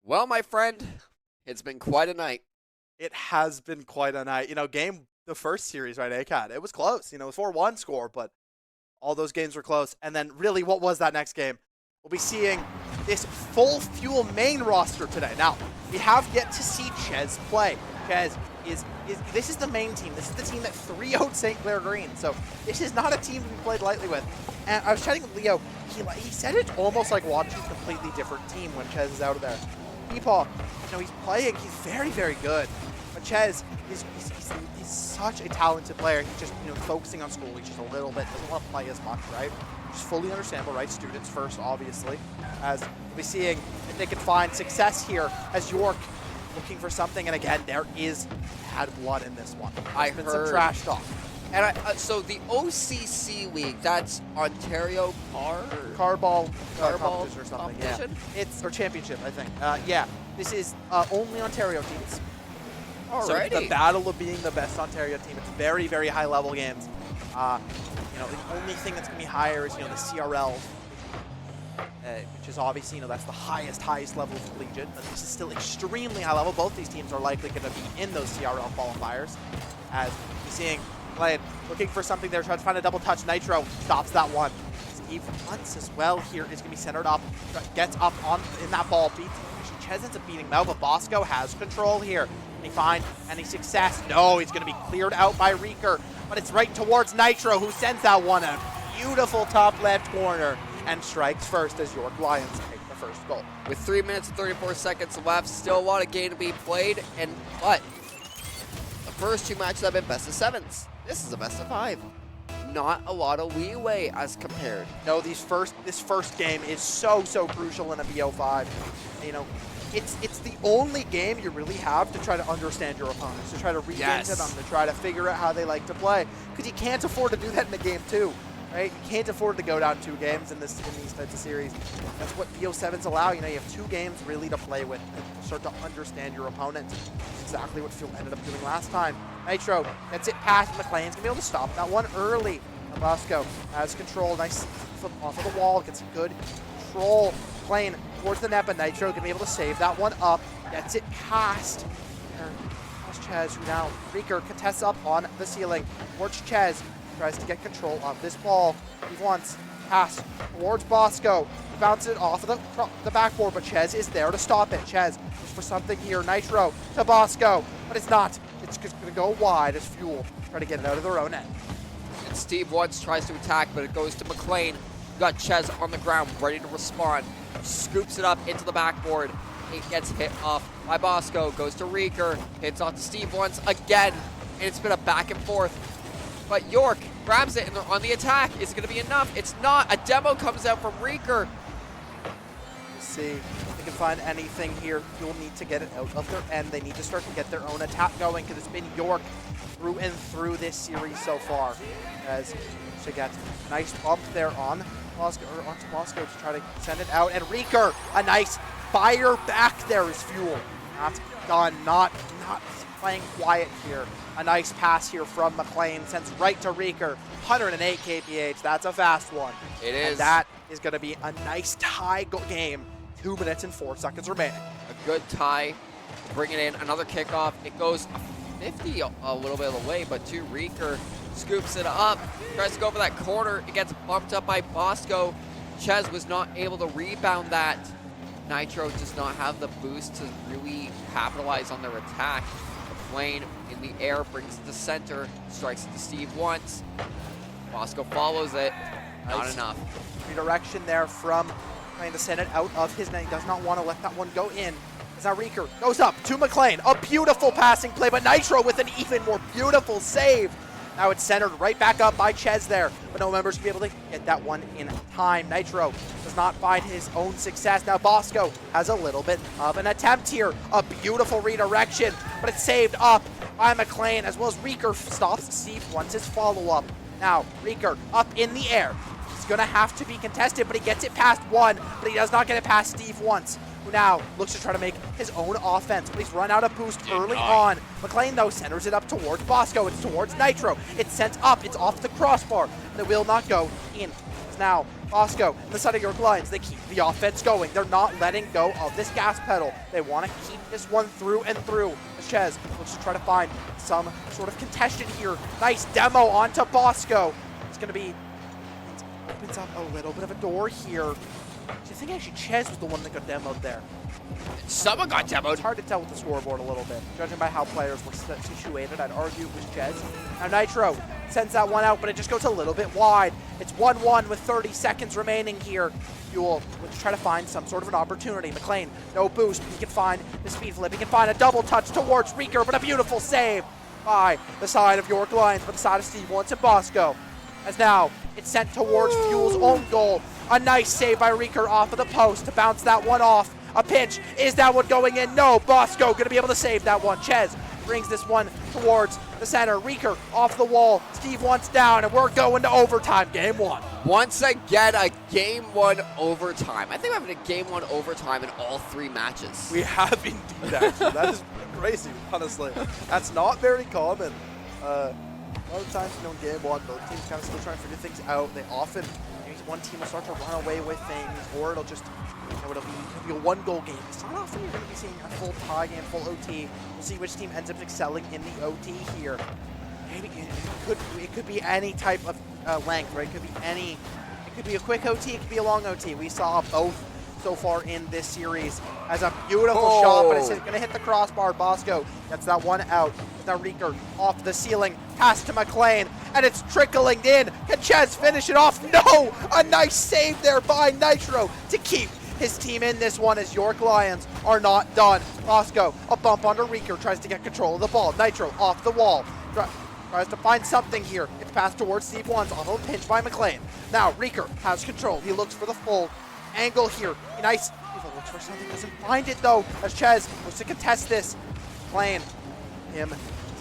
Well, my friend, it's been quite a night. It has been quite a night. The first series, right, ACAD, it was close. It was 4-1 score, but all those games were close. And then really, what was that next game? We'll be seeing this full fuel main roster today. Now, we have yet to see Ches play. Ches this is the main team. This is the team that 3-0'd St. Clair Green. So this is not a team to be played lightly with. And I was chatting with Leo. He said it's almost like watching a completely different team when Ches is out of there. Peepaw, he's playing. He's very, very good. But Ches, he's such a talented player. He's just, focusing on school. He's just a little bit, doesn't want to play as much, right? Just fully understandable, right? Students first, obviously. As we'll be seeing if they can find success here as York looking for something. And again, there is bad blood in this one. There's been some trash talk. And so the OCC league, that's Ontario Carball competition or something. Competition? Yeah. Or championship, I think. Yeah. This is only Ontario teams. Alrighty. So it's the battle of being the best Ontario team. It's very, very high level games. The only thing that's going to be higher is, the CRL, which is obviously, that's the highest level of collegiate. But this is still extremely high level. Both these teams are likely going to be in those CRL qualifiers. As we're seeing Blade looking for something there, trying to find a double touch. Nitro stops that one. Steve Once as well here is going to be centered up, gets up in that ball, beats. Ches ends up beating him out, but Bosco has control here. Can he find any success? No, he's going to be cleared out by Reeker, but it's right towards Nitro, who sends that one a beautiful top left corner and strikes first as York Lions take the first goal. With 3 minutes and 34 seconds left, still a lot of game to be played, but the first two matches have been best of sevens. This is a best of five. Not a lot of leeway as compared. No, this first game is so crucial in a BO5. It's the only game you really have to try to understand your opponents, to try to read into them, to try to figure out how they like to play. Because you can't afford to do that in a game two, right? You can't afford to go down 2 games in these types of series. That's what BO7s allow. You have 2 games really to play with and start to understand your opponent. That's exactly what Fuel ended up doing last time. Nitro gets it past McLean's gonna be able to stop that one early. Bosco has control. Nice flip off of the wall. Gets good control. Playing towards the net, but Nitro gonna be able to save that one up. Gets it past. There's Ches, who now Reeker contests up on the ceiling. Towards Ches, tries to get control of this ball. He wants pass towards Bosco. He bounces it off of the backboard, but Ches is there to stop it. Ches looks for something here. Nitro to Bosco, but it's not. It's just gonna go wide as Fuel try to get it out of their own end. And Steve Woods tries to attack, but it goes to McLean. Got Ches on the ground, ready to respond. Scoops it up into the backboard. It gets hit off by Bosco. Goes to Reeker. Hits off to Steve once again. And it's been a back and forth. But York grabs it and they're on the attack. Is it going to be enough? It's not. A demo comes out from Reeker. Let's see if they can find anything here. You'll need to get it out of their end. They need to start to get their own attack going because it's been York through and through this series so far. As she gets a nice bump there on Bosco, or onto Bosco to try to send it out. And Reeker, a nice fire back there is Fuel. Not done, not playing quiet here. A nice pass here from McLean, sends right to Reeker. 108 kph, that's a fast one. It is. And that is going to be a nice tie game. 2 minutes and 4 seconds remaining. A good tie. Bring it in, another kickoff. It goes 50 a little bit of the way, but to Reeker. Scoops it up, tries to go for that corner. It gets bumped up by Bosco. Ches was not able to rebound that. Nitro does not have the boost to really capitalize on their attack. The plane in the air brings it to center, strikes it to Steve once. Bosco follows it, not enough. Redirection there from trying to send it out of his net. He does not want to let that one go in. As now Reeker goes up to McLean. A beautiful passing play, but Nitro with an even more beautiful save. Now it's centered right back up by Ches there, but no members can be able to get that one in time. Nitro does not find his own success. Now Bosco has a little bit of an attempt here. A beautiful redirection, but it's saved up by McLean, as well as Reeker stops Steve once his follow-up. Now Reeker up in the air. He's going to have to be contested, but he gets it past one, but he does not get it past Steve once, who now looks to try to make his own offense, but he's run out of boost early on. McLean, though, centers it up towards Bosco. It's towards Nitro. It's sent up. It's off the crossbar, and it will not go in. Now, Bosco, the side of York Lions, they keep the offense going. They're not letting go of this gas pedal. They want to keep this one through and through. Chez looks to try to find some sort of contention here. Nice demo onto Bosco. It's going to be, it opens up a little bit of a door here. Do you think actually Chez was the one that got demoed there? Someone got demoed. It's hard to tell with the scoreboard a little bit. Judging by how players were situated, I'd argue it was Chez. Now Nitro sends that one out, but it just goes a little bit wide. It's 1-1 with 30 seconds remaining here. Fuel, let's try to find some sort of an opportunity. McLean, no boost, but he can find the speed flip. He can find a double touch towards Reeker, but a beautiful save by the side of York Lions, but the side of Steve Wants and Bosco. As now, it's sent towards Fuel's own goal. A nice save by Reeker off of the post to bounce that one off. A pinch. Is that one going in? No. Bosco going to be able to save that one. Chez brings this one towards the center. Reeker off the wall. Steve Wants down, and we're going to overtime. Game 1. Once again, a Game 1 overtime. I think we're having a Game 1 overtime in all 3 matches. We have indeed, actually. That is crazy, honestly. That's not very common. A lot of times, in Game 1, both teams kind of still trying to figure things out. They often, one team will start to run away with things, or it'll just, it'll be a 1-goal game. It's not often you're going to be seeing a full tie game, full OT. We'll see which team ends up excelling in the OT here. Maybe it could be any type of length, right? It could be a quick OT, it could be a long OT. We saw both so far in this series. As a beautiful shot, but it's going to hit the crossbar. Bosco gets that one out. Now Reeker off the ceiling, pass to McLean, and it's trickling in. Can Chez finish it off? No! A nice save there by Nitro to keep his team in this one, as York Lions are not done. Bosco, a bump onto Reeker, tries to get control of the ball. Nitro off the wall. Tries to find something here. It's passed towards Steve Wants off of a pinch by McLean. Now Reeker has control. He looks for the full angle here. Nice. He looks for something, doesn't find it though, as Chez looks to contest this. McLean,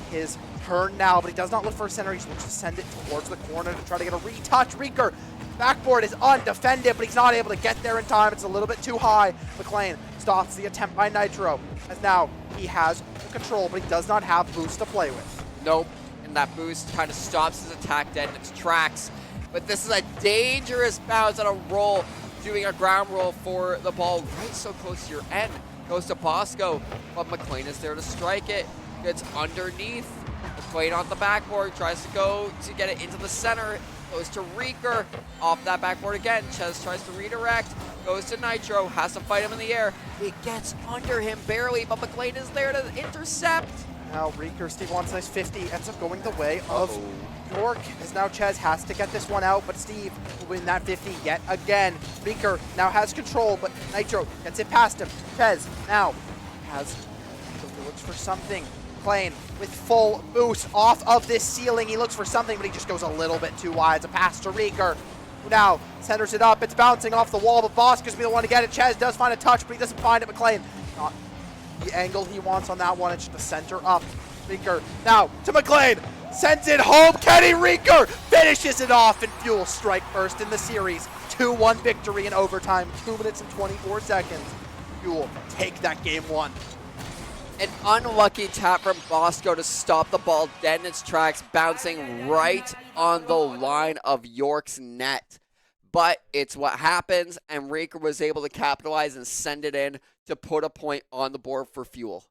his turn now, but he does not look for a center. He looks to send it towards the corner to try to get a retouch. Reeker, backboard is undefended, but he's not able to get there in time. It's a little bit too high. McLean stops the attempt by Nitro, as now he has the control, but he does not have boost to play with. Nope, and that boost kind of stops his attack dead in its tracks. But this is a dangerous bounce on a roll, doing a ground roll for the ball right so close to your end. Goes to Bosco, but McLean is there to strike it. Gets underneath. McLean on the backboard, tries to go to get it into the center. Goes to Reeker, off that backboard again. Chez tries to redirect, goes to Nitro, has to fight him in the air. He gets under him barely, but McLean is there to intercept. Now Reeker, Steve Wants nice 50, ends up going the way of York, as now Chez has to get this one out, but Steve will win that 50 yet again. Reeker now has control, but Nitro gets it past him. Chez now looks for something. McLean with full boost off of this ceiling. He looks for something, but he just goes a little bit too wide. It's a pass to Reeker, who now centers it up. It's bouncing off the wall, but Bosco's be the one to get it. Chez does find a touch, but he doesn't find it. McLean, not the angle he wants on that one. It's just a center up. Reeker now to McLean. Sends it home. Kenny Reeker finishes it off, and Fuel strike first in the series. 2-1 victory in overtime, 2 minutes and 24 seconds. Fuel take that Game 1. An unlucky tap from Bosco to stop the ball dead in its tracks, bouncing right on the line of York's net. But it's what happens, and Reeker was able to capitalize and send it in to put a point on the board for Fuel.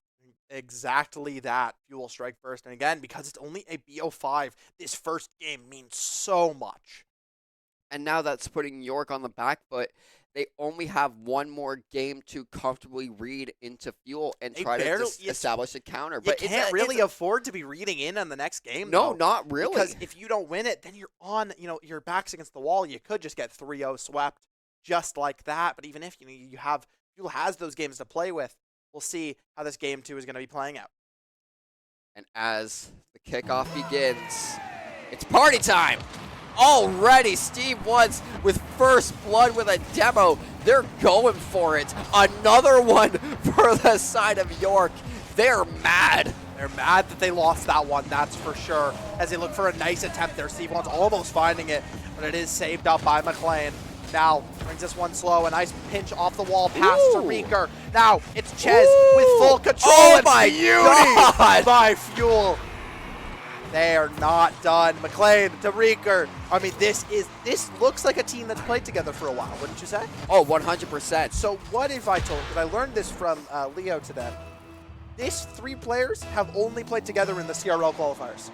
Exactly that. Fuel strike first. And again, because it's only a BO5, this first game means so much. And now that's putting York on the back foot. They only have one more game to comfortably read into Fuel and try to establish a counter. But you can't really afford to be reading in on the next game. No, though, not really. Because if you don't win it, then you're on, your back's against the wall. You could just get 3-0 swept just like that. But even if you have, Fuel has those games to play with, we'll see how this Game 2 is going to be playing out. And as the kickoff begins, it's party time. Already, Steve Wants with first blood with a demo. They're going for it. Another one for the side of York. They're mad. They're mad that they lost that one, that's for sure. As they look for a nice attempt there, Steve Wants almost finding it, but it is saved up by McLean. Now brings this one slow. A nice pinch off the wall, pass to Reeker. Now it's Chez with full control. Oh my beauty God. by Fuel. They are not done. McLean to Reeker. I mean, this looks like a team that's played together for a while, wouldn't you say? Oh, 100%. So what if I told, because I learned this from Leo today, these 3 players have only played together in the CRL qualifiers.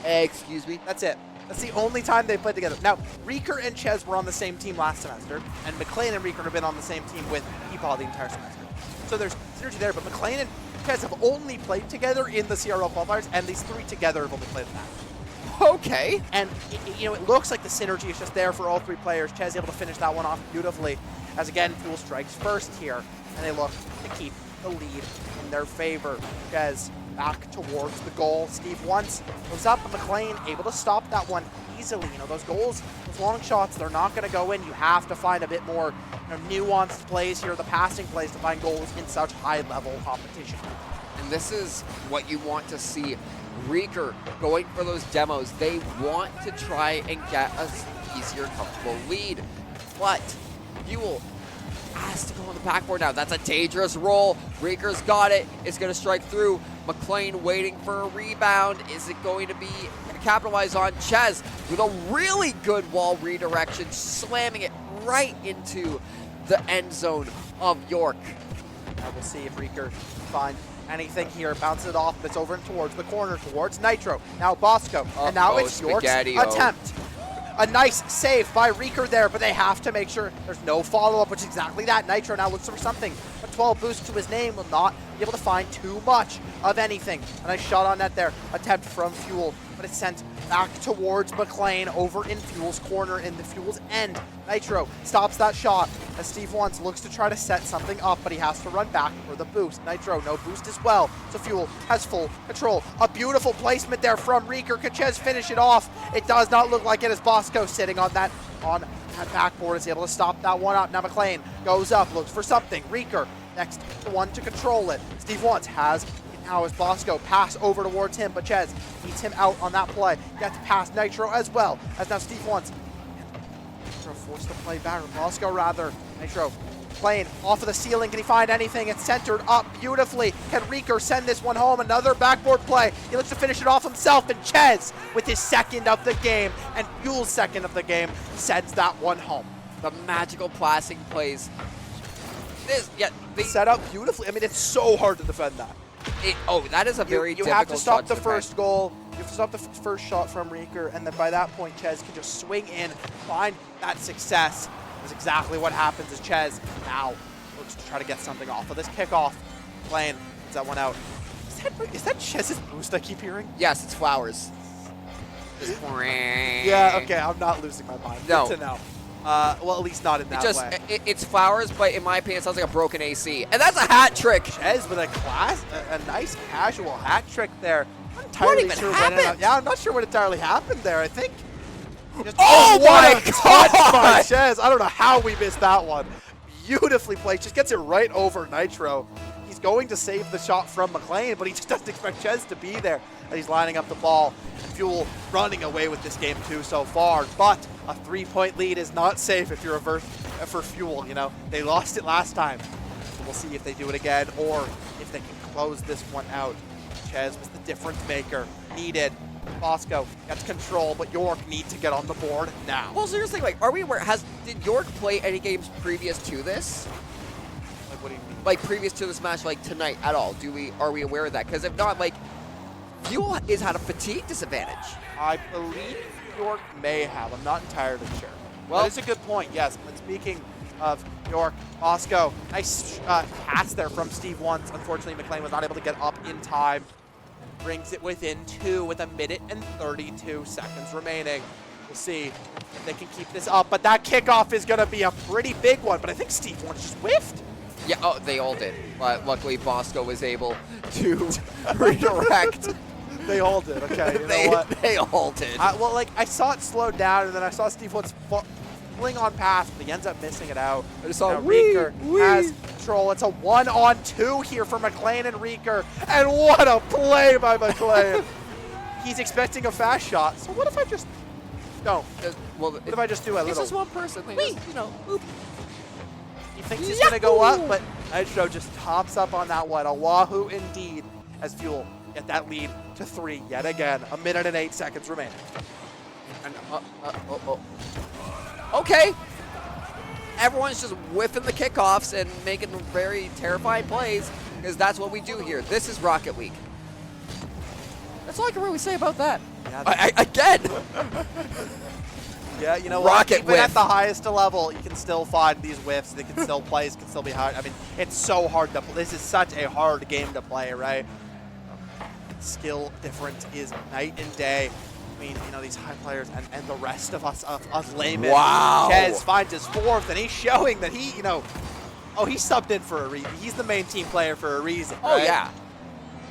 Excuse me? That's it. That's the only time they've played together. Now, Reeker and Ches were on the same team last semester, and McLean and Reeker have been on the same team with Peepaw the entire semester. So there's synergy there, but McLean and Ches have only played together in the CRL qualifiers, and these 3 together have only played in that. Okay. And, it looks like the synergy is just there for all 3 players. Ches able to finish that one off beautifully, as again, Fuel strikes first here, and they look to keep the lead in their favor. Ches back towards the goal. Steve once goes up, but McLean able to stop that one easily. Those goals, those long shots, they're not going to go in. You have to find a bit more nuanced plays here, the passing plays, to find goals in such high-level competition. And this is what you want to see. Reeker going for those demos. They want to try and get an easier, comfortable lead. But Fuel has to go on the backboard now. That's a dangerous roll. Reeker's got it. It's going to strike through. McLean waiting for a rebound. Is it going to be capitalize on? Ches with a really good wall redirection, slamming it right into the end zone of York. Now we'll see if Reeker can find anything here. Bounces it off, but it's over and towards the corner, towards Nitro. Now Bosco, and now it's York's attempt. A nice save by Reeker there, but they have to make sure there's no follow-up, which is exactly that. Nitro now looks for something. A 12 boost to his name will not be able to find too much of anything. A nice shot on net there. Attempt from Fuel, but it's sent back towards McLean over in Fuel's corner in the Fuel's end. Nitro stops that shot as Steve once looks to try to set something up, but he has to run back for the boost. Nitro, no boost as well, so Fuel has full control. A beautiful placement there from Reeker. Can Ches finish it off? It does not look like it as Bosco sitting on that backboard is able to stop that one up. Now McLean goes up, looks for something. Reeker next to one to control it. Steve once has now as Bosco pass over towards him, but Ches beats him out on that play. Gets past Nitro as well, as now Steve once. Nitro forced to play back, or Bosco rather. Nitro playing off of the ceiling. Can he find anything? It's centered up beautifully. Can Reeker send this one home? Another backboard play. He looks to finish it off himself, and Ches with his second of the game, and Fuel's second of the game, sends that one home. The magical passing plays. They set up beautifully. I mean, it's so hard to defend that. That is a very you difficult have to stop shot the to first defend. goal. You have to stop the first shot from Reeker, and then by that point, Ches can just swing in, find that success. That's exactly what happens as Ches now looks to try to get something off of this kickoff. Playing that one out. Is that Ches's boost I keep hearing? Yes, it's Flowers. Yeah, okay, I'm not losing my mind. No. Good to know. Well, at least not in that way. It's Flowers, but in my opinion, it sounds like a broken AC. And that's a hat trick. Ches with a nice casual hat trick there. What even happened? Yeah, I'm not sure what entirely happened there. I think. Oh my touch by God! Ches. I don't know how we missed that one. Beautifully played. Just gets it right over Nitro. He's going to save the shot from McLean, but he just doesn't expect Ches to be there. And he's lining up the ball. Fuel running away with this game too so far, but a 3-point lead is not safe if you're for Fuel. They lost it last time, so we'll see if they do it again or if they can close this one out. Ches was the difference maker needed. Bosco gets control, but York needs to get on the board now. Well, seriously, are we aware? Did York play any games previous to this? What do you mean? Like previous to this match, like tonight at all? Are we aware of that? Because if not, Fuel is at a fatigue disadvantage. I believe York may have. I'm not entirely sure. Well, it's a good point, yes. But speaking of York, Bosco, nice pass there from Steve once. Unfortunately, McLean was not able to get up in time. Brings it within 2 with 1 minute and 32 seconds remaining. We'll see if they can keep this up. But that kickoff is going to be a pretty big one. But I think Steve once just whiffed. Yeah, they all did. But luckily, Bosco was able to redirect. They all did. Okay, you know what? They all did. I saw it slow down, and then I saw Steve once fling on pass, but he ends up missing it out. I just saw Reeker has control. It's a 1-on-2 here for McLean and Reeker, and what a play by McLean. He's expecting a fast shot, so what if I just don't? What if I just do a little? It's just one person. Oop. He thinks he's going to go up, but Nitro just tops up on that one. A wahoo indeed, as Fuel get that lead to 3 yet again. 1 minute and 8 seconds remaining. And, okay. Everyone's just whiffing the kickoffs and making very terrifying plays because that's what we do here. This is Rocket League. That's all I can really say about that. Yeah, Again. Yeah, you know Rocket what? Even whiff. at the highest level, you can still find these whiffs. They can still plays can still be hard. I mean, it's so hard to play. This is such a hard game to play, right? Skill difference is night and day between, you know, these high players and the rest of us laymen. Wow. Chez finds his 4th, and he's showing that he, you know, he subbed in for a reason. He's the main team player for a reason. Oh, right? yeah.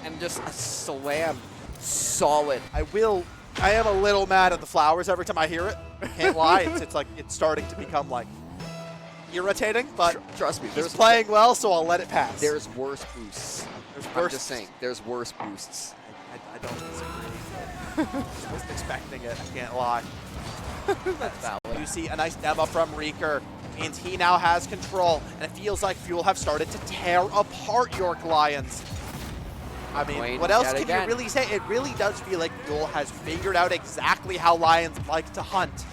And just a slam. Solid. I am a little mad at the flowers every time I hear it. Can't lie. It's like it's starting to become like irritating, but Trust me. he's playing well, so I'll let it pass. There's worse boosts. I'm worse. just saying, there's worse boosts. I don't disagree. I wasn't expecting it. I can't lie. That's valid. You see a nice demo from Reeker. Means he now has control, and it feels like Fuel have started to tear apart York Lions. I mean, Wayne, what else yet can again. you really say? It really does feel like Fuel has figured out exactly how Lions like to hunt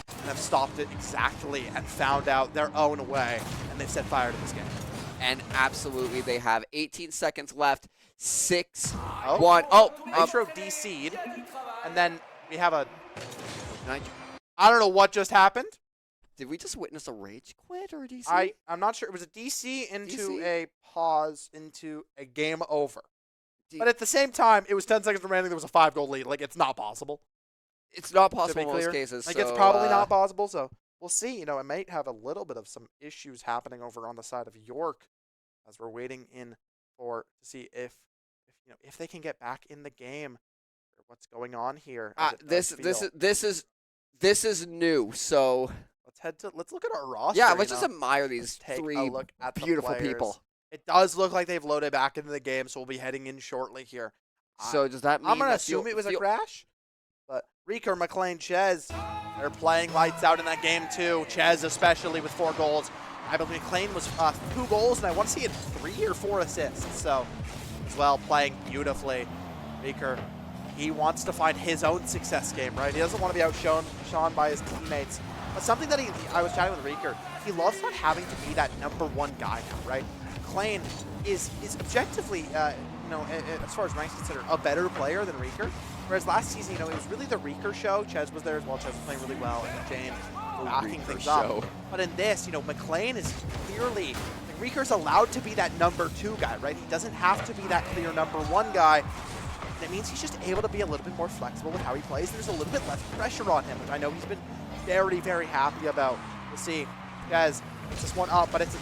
and have stopped it exactly and found out their own way, and they've set fire to this game. And absolutely, they have 18 seconds left. 6-1. Oh. Oh, Nitro DC'd, and then we have a... Nitro. I don't know what just happened. Did we just witness a rage quit or a DC? I'm not sure. It was a DC into DC? a pause into a game over. But at the same time, it was 10 seconds remaining. There was a 5-goal lead. Like, it's not possible. It's not To possible be in clear, most cases. like so, it's probably not possible. So we'll see. You know, it might have a little bit of some issues happening over on the side of York, as we're waiting in for to see if you know if they can get back in the game. Or what's going on here? as it does This is new. So let's look at our roster. yeah, you let's just know. admire these Take a 3 look at the beautiful players. people. It does look like they've loaded back into the game, so we'll be heading in shortly here. So does that mean I'm gonna that assume it was a Fuel- crash, but Reeker, McLean, Chez, they're playing lights out in that game too. Chez especially with 4 goals. I believe McLean was 2 goals, and I want to see he had 3 or 4 assists. So as well, playing beautifully. Reeker, he wants to find his own success game, right? He doesn't want to be outshone by his teammates. But something that I was chatting with Reeker, he loves not having to be that #1 guy now, right? McLean is objectively, you know, as far as ranks considered, a better player than Reeker. Whereas last season, you know, it was really the Reeker show. Chez was there as well. Chez was playing really well, and James backing Reeker things show. up. But in this, you know, McLean is clearly, like, Reeker's allowed to be that #2 guy, right? He doesn't have to be that clear #1 guy. And it means he's just able to be a little bit more flexible with how he plays. There's a little bit less pressure on him, which I know he's been very, very happy about. We'll see. Guys, it's this one up, but it's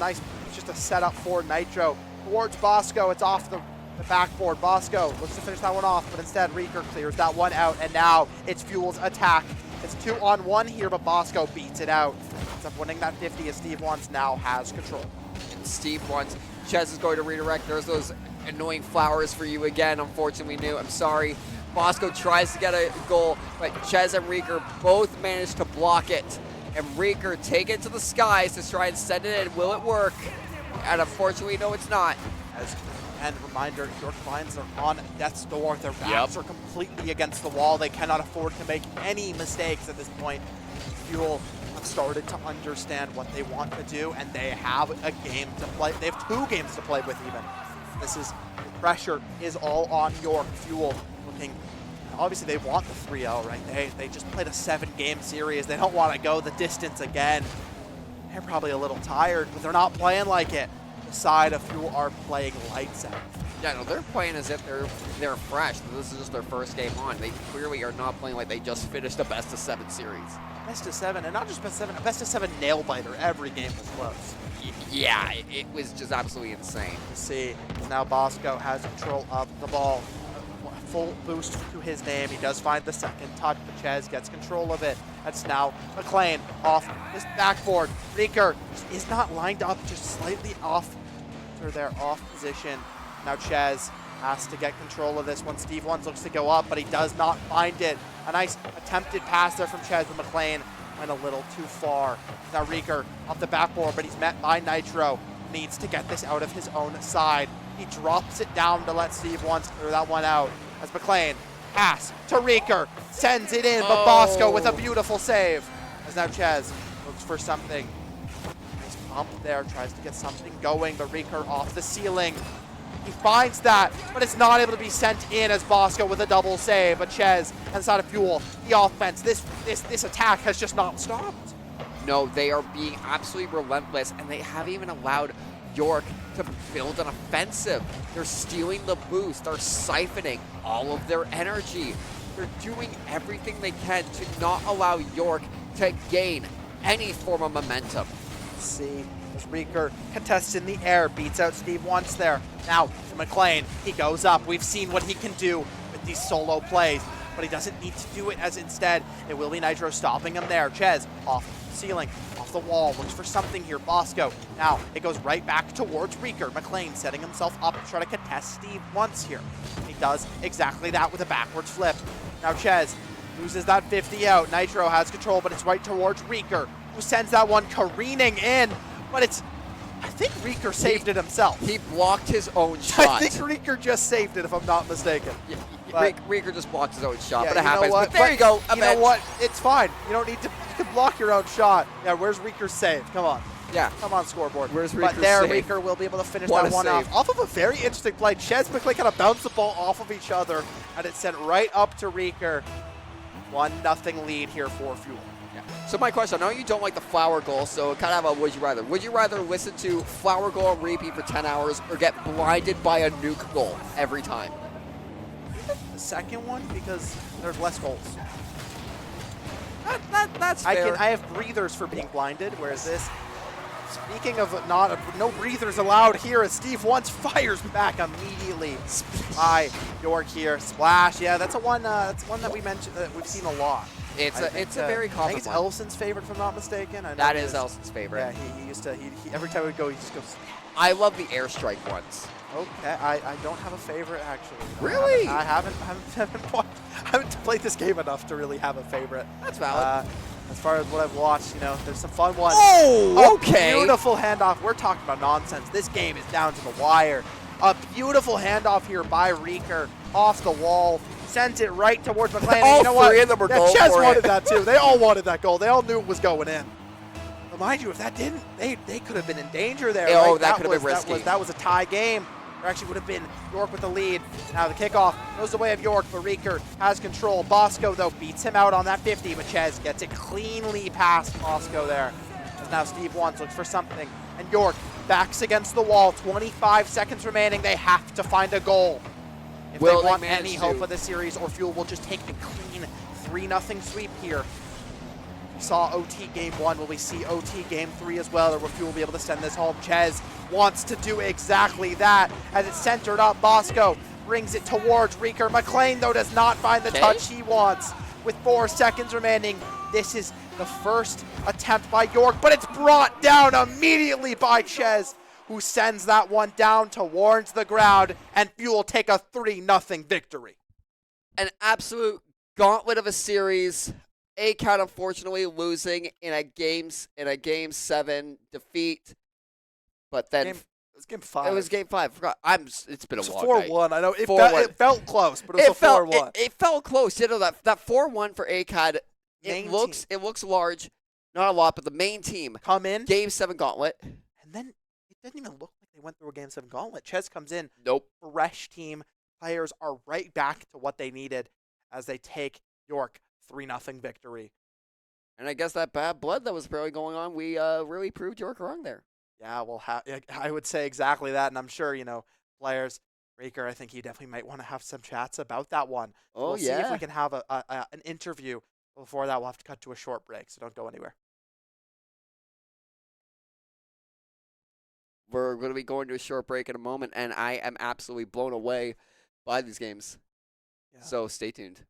just a setup for Nitro. Towards Bosco, it's off the backboard. Bosco looks to finish that one off, but instead Reeker clears that one out, and now it's Fuel's attack. It's 2-on-1 here, but Bosco beats it out. Ends up winning that 50 as Steve Wants now has control. And Steve wants. Chez is going to redirect. There's those annoying flowers for you again. Unfortunately, new. I'm sorry. Bosco tries to get a goal, but Chez and Reeker both manage to block it. And Reeker take it to the skies to try and send it in. Will it work? And unfortunately, no, it's not. And reminder, York Lions are on death's door. Their backs are completely against the wall. They cannot afford to make any mistakes at this point. Fuel have started to understand what they want to do, and they have a game to play. They have 2 games to play with even. The pressure is all on York. Fuel looking, obviously they want the 3-0, right? They just played a 7-game series. They don't want to go the distance again. They're probably a little tired, but they're not playing like it. The side of Fuel are playing lights out. Yeah, no, they're playing as if they're fresh. This is just their first game on. They clearly are not playing like they just finished a best-of-7 series. Best of 7, and not just best of 7, a best of 7 nail biter. Every game was close. Yeah, it was just absolutely insane. You see, now Bosco has control of the ball. Full boost to his name. He does find the second touch, but Chez gets control of it. That's now McLean off his backboard. Reeker is not lined up, just slightly off. So they're off position. Now Chez has to get control of this one. Steve Ones looks to go up, but he does not find it. A nice attempted pass there from Chez, but McLean went a little too far. Now Reeker off the backboard, but he's met by Nitro. Needs to get this out of his own side. He drops it down to let Steve clear that one out. As McLean, pass to Reeker, sends it in, but Bosco with a beautiful save. As now Ches looks for something. Nice bump there, tries to get something going, but Reeker off the ceiling. He finds that, but it's not able to be sent in as Bosco with a double save. But Ches inside of Fuel, the offense, this attack has just not stopped. No, they are being absolutely relentless, and they haven't even allowed York to build an offensive. They're stealing the boost. They're siphoning all of their energy. They're doing everything they can to not allow York to gain any form of momentum. Let's see. As Reeker contests in the air, beats out Steve once there. Now to McLean, he goes up. We've seen what he can do with these solo plays, but he doesn't need to do it, as instead it will be Nitro stopping him there. Ches off the ceiling, off the wall, looks for something here. Bosco, now it goes right back towards Reeker. McLean setting himself up to try to contest Steve once here. He does exactly that with a backwards flip. Now Ches loses that 50 out. Nitro has control, but it's right towards Reeker, who sends that one careening in. But I think Reeker saved it himself. He blocked his own shot. I think Reeker just saved it, if I'm not mistaken. Yeah, But- Reeker just blocked his own shot, Yeah, but it you know happens. what? But there you go. You know what? It's fine. You don't need to. You can block your own shot. Yeah, where's Reeker's save? Come on. Yeah. Come on, scoreboard. Where's But Reeker's there, save? Reeker will be able to finish What that a one save. off of a very interesting play. Ches McLean kind of bounced the ball off of each other, and it sent right up to Reeker. 1-0 lead here for Fuel. Yeah. So my question, I know you don't like the flower goal, so kind of a would you rather. Would you rather listen to flower goal on repeat for 10 hours or get blinded by a nuke goal every time? The second one, because there's less goals. That's I fair. have breathers for being blinded, whereas this, speaking of no breathers allowed here, as Steve fires back immediately by York here. Splash, yeah, that's one that we mentioned that we've seen a lot. It's a very I common think it's one. Ellison's favorite, if I'm not mistaken. I know That he is Elson's favorite. Yeah, he used to. He every time we go, he just goes. I love the airstrike ones. Okay, I don't have a favorite actually. You know, Really? I haven't played this game enough to really have a favorite. That's valid. As far as what I've watched, you know, there's some fun ones. Oh, okay. Beautiful handoff. We're talking about nonsense. This game is down to the wire. A beautiful handoff here by Reeker off the wall. Sends it right towards McLean. All You know what? three of them were going Ches for wanted it. that too. They all wanted that goal. They all knew it was going in. But mind you, if that didn't, they could have been in danger there. Oh, right? that could have been risky. That was a tie game. There actually would have been York with the lead. Now the kickoff goes the way of York, but Reeker has control. Bosco, though, beats him out on that 50, but Ches gets it cleanly past Bosco there. As now Steve looks for something, and York backs against the wall. 25 seconds remaining. They have to find a goal if Will they they want manage any to? hope of the series, or Fuel will just take a clean 3-0 sweep here. We saw OT game 1. Will we see OT game 3 as well, or will Fuel be able to send this home? Ches wants to do exactly that as it's centered up. Bosco brings it towards Reeker. McLean, though, does not find the touch he wants. With 4 seconds remaining, this is the first attempt by York, but it's brought down immediately by Ches, who sends that one down towards the ground, and Fuel take a 3-0 victory. An absolute gauntlet of a series. ACAD unfortunately losing in a game 7 defeat, but then It was game 5. it was game 5. Forgot. It's been a long 4-1. night. I know it 4-1. felt close, but it was a 4-1. It felt close. You know that 4-1 for ACAD. Main It looks large, not a lot, but the main team. Come in, Game 7 gauntlet. and then it didn't even look like they went through a game 7 gauntlet. Ches comes in, Nope. fresh team. Players are right back to what they needed as they take York 3-0 victory. And I guess that bad blood that was probably going on, we really proved York wrong there. Yeah, well, I would say exactly that, and I'm sure, you know, players, Reeker, I think you definitely might want to have some chats about that one. So we'll see if we can have an interview. Before that, we'll have to cut to a short break, so don't go anywhere. We're going to be going to a short break in a moment, and I am absolutely blown away by these games. Yeah. So stay tuned.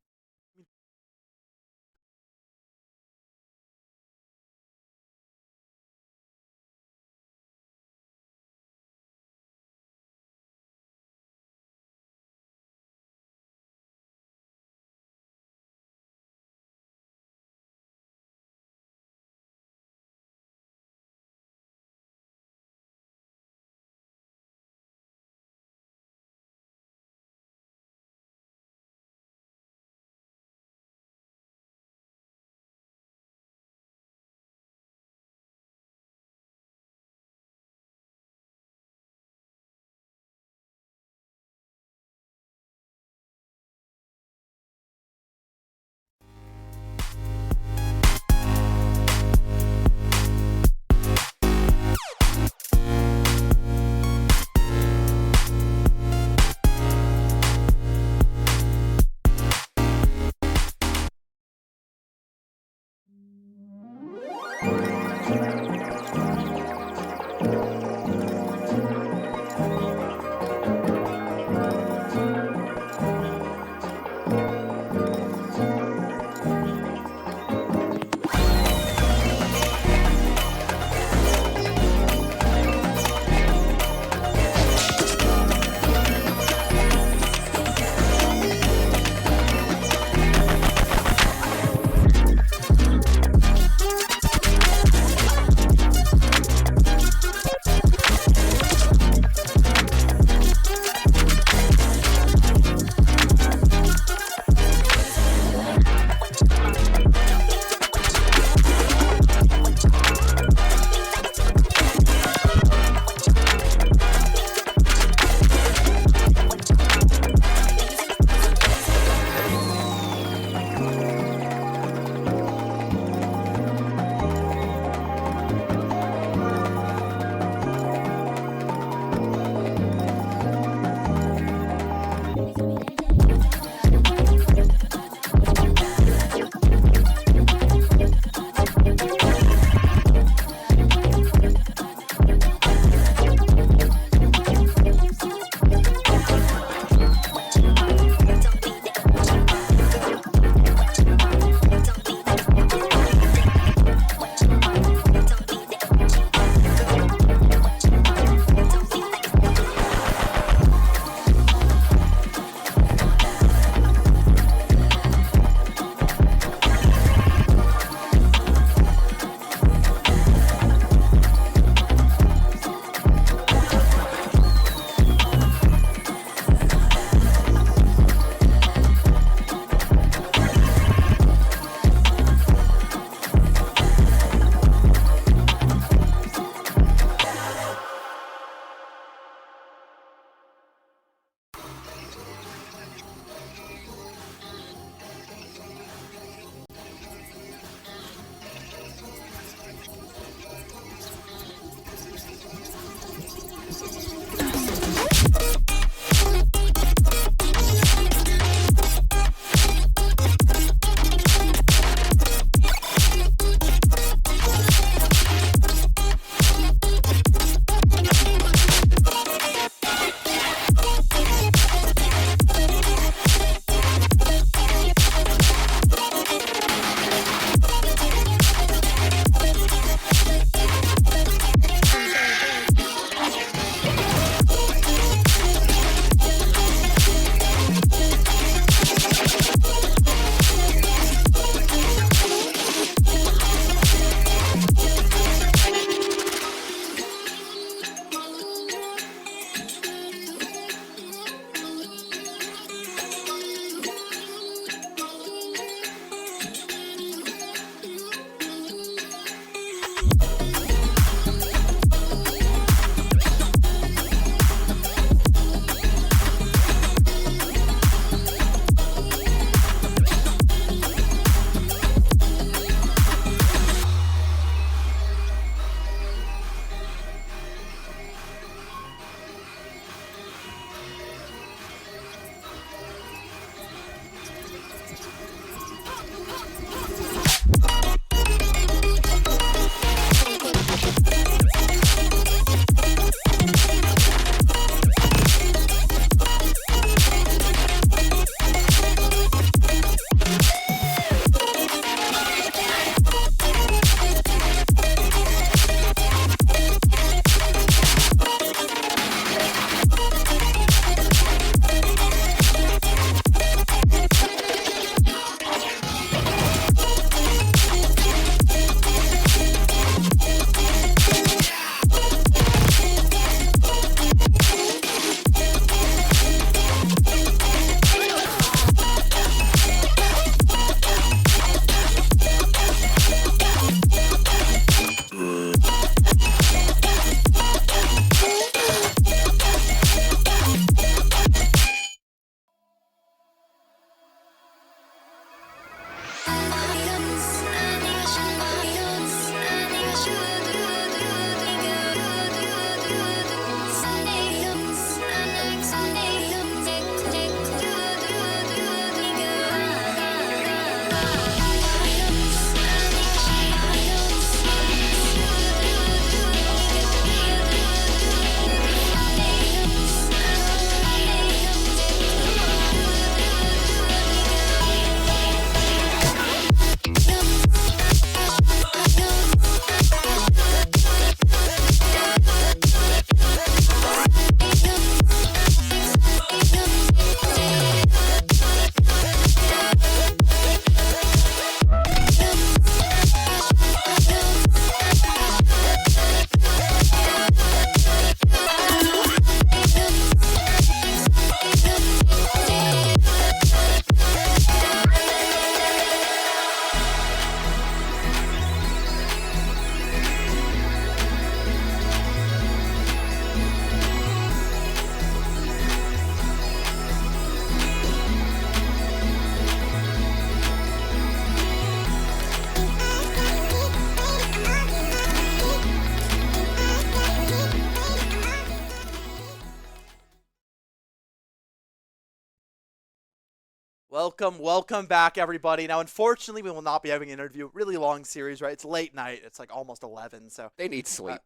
Welcome back, everybody. Now, unfortunately, we will not be having an interview. Really long series, right? It's late night. It's like almost 11, so They need sleep.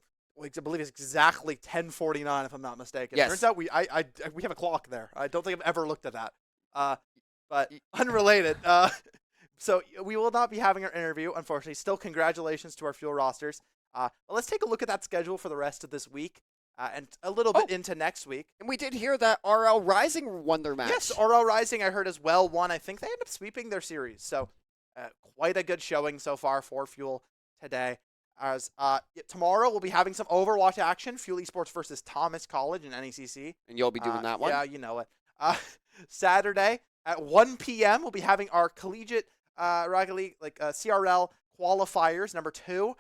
I believe it's exactly 10:49, if I'm not mistaken. Yes. Turns out we have a clock there. I don't think I've ever looked at that. But unrelated. So we will not be having our interview, unfortunately. Still, congratulations to our Fuel rosters. Let's take a look at that schedule for the rest of this week. And a little bit into next week. And we did hear that RL Rising won their match. Yes, RL Rising, I heard as well, won. I think they ended up sweeping their series. So quite a good showing so far for Fuel today. As tomorrow, we'll be having some Overwatch action. Fuel Esports versus Thomas College in NECC. And you'll be doing that one? Yeah, you know it. Saturday at 1 p.m., we'll be having our Collegiate Rocket League CRL qualifiers, number 2.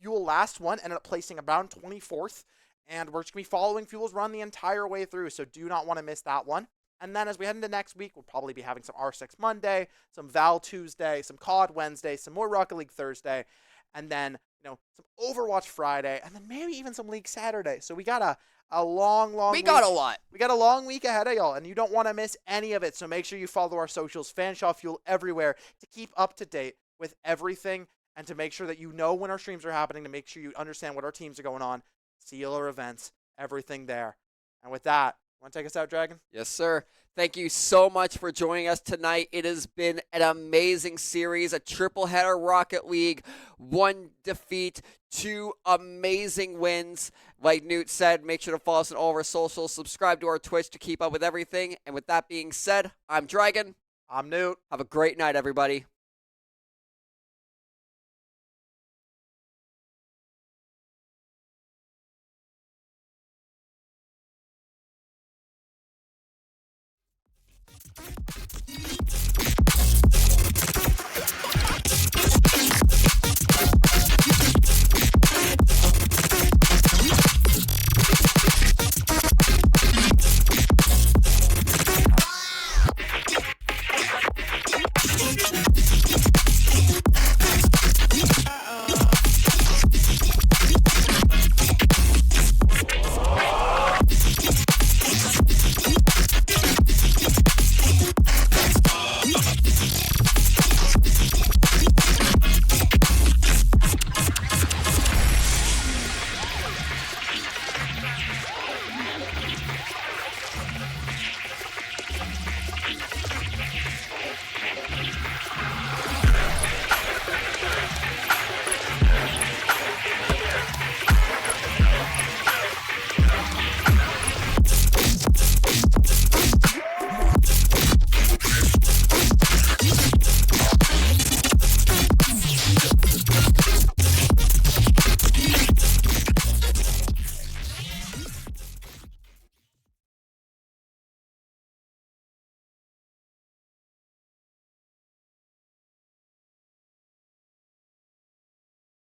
Fuel last one ended up placing around 24th. And we're just going to be following Fuel's run the entire way through, so do not want to miss that one. And then as we head into next week, we'll probably be having some R6 Monday, some Val Tuesday, some COD Wednesday, some more Rocket League Thursday, and then some Overwatch Friday, and then maybe even some League Saturday. So we got a long We week. got a lot. We got a long week ahead of y'all, and you don't want to miss any of it. So make sure you follow our socials, Fanshawe Fuel, everywhere to keep up to date with everything and to make sure that you know when our streams are happening, to make sure you understand what our teams are going on, see all our events, everything there. And with that, want to take us out, Dragon? Yes, sir. Thank you so much for joining us tonight. It has been an amazing series, a triple header Rocket League, 1 defeat, 2 amazing wins. Like Newt said, make sure to follow us on all of our socials, subscribe to our Twitch to keep up with everything. And with that being said, I'm Dragon. I'm Newt. Have a great night, everybody.